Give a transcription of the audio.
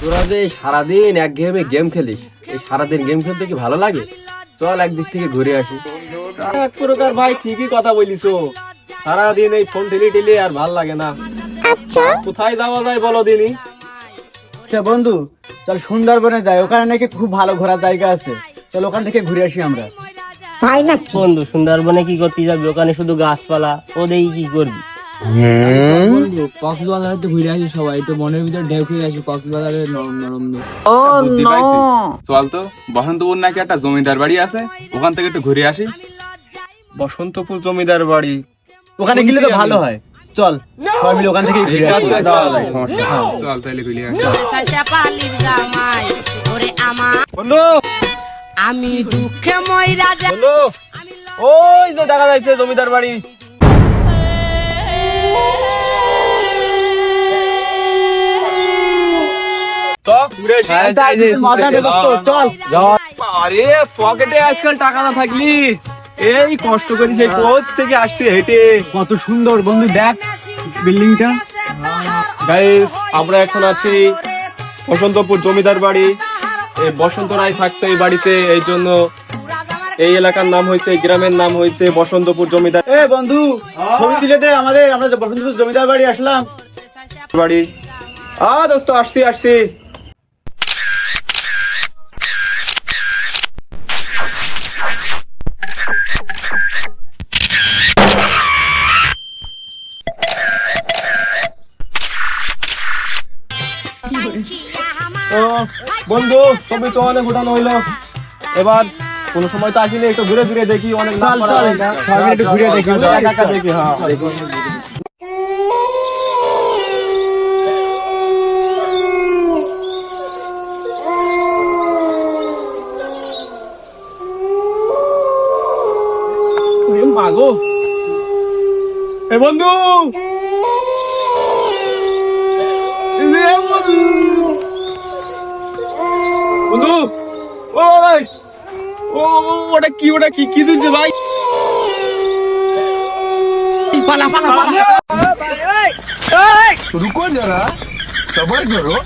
তোরা যে সারাদিন এক গেমে গেম খেলিস, এই সারাদিন গেম খেলতে কি ভালো লাগে? চল একদিক থেকে ঘুরে আসি। এক প্রকার ভাই ঠিকই কথা বলিছো, সারাদিন এই ফোন ঠেলে ঠেলে আর ভাল লাগে না। আচ্ছা কোথায় যাওয়া যায় বলো দিনই? আচ্ছা বন্ধু, চল সুন্দরবনে যাই, ওখানে নাকি খুব ভালো ঘোরার জায়গা আছে। চল ওখান থেকে ঘুরে আসি আমরা। তাই নাকি? বন্ধু সুন্দরবনে কি করতে যাবি? ওখানে শুধু গাছপালা, ও দেখি কি করবি? কক্সবাজারে তো ঘুরে আসি সবাই, একটু মনের ভিতরে ঢেউ খেয়ে আসি। কক্সবাজারে নরম নরম বুদ্ধি পাইছি। চল তো বসন্তপুর নাকি একটা জমিদার বাড়ি আছে, ওখান থেকে একটু ঘুরে আসি। বসন্তপুর জমিদার বাড়ি, ওখানে গেলে তো ভালো হয়। চল সবাই মিলে ওখান থেকে ঘুরে আসি। চল তাহলে ঘুরে আসি। বন্ধু আমি দুঃখে ময়রা যা বন্ধু, ওই যে দেখা যাচ্ছে জমিদার বাড়ি। তো ঘুরে আসি। মজা নেবে দোস্ত, চল। আরে পকেটে আজকাল টাকা না থাকলি এই কষ্ট করি সেই পথ থেকে আসতে হেঁটে। কত সুন্দর বন্ধু, দেখ বিল্ডিংটা। গাইস, আমরা এখন আছি বসন্তপুর জমিদার বাড়ি। এই বসন্ত রায় থাকতো এই বাড়িতে, এই জন্য এই এলাকার নাম হয়েছে, এই গ্রামের নাম হয়েছে বসন্তপুর জমিদার এ বন্ধু, ছবি তুলে দে আমাদের, আমরা যে বসন্তপুর জমিদার বাড়ি আসলাম। বাড়ি। দোস্ত আসছি আসছি। বন্ধু ছবি তো অনেক উঠানো হইলো, এবার কোন সময় তো আসিনি, একটু ঘুরে ঘুরে দেখি। অনেক নাম চল করা চল, জায়গা। সবাই মিলে একটু ঘুরে দেখি। একা একা দেখি, হ্যাঁ। মাগো এ বন্ধু, বন্ধু ওই ওটা কি, ওটা কি কি তুলছে ভাই? পালা পালা পালা। रुको जरा, सबर करो।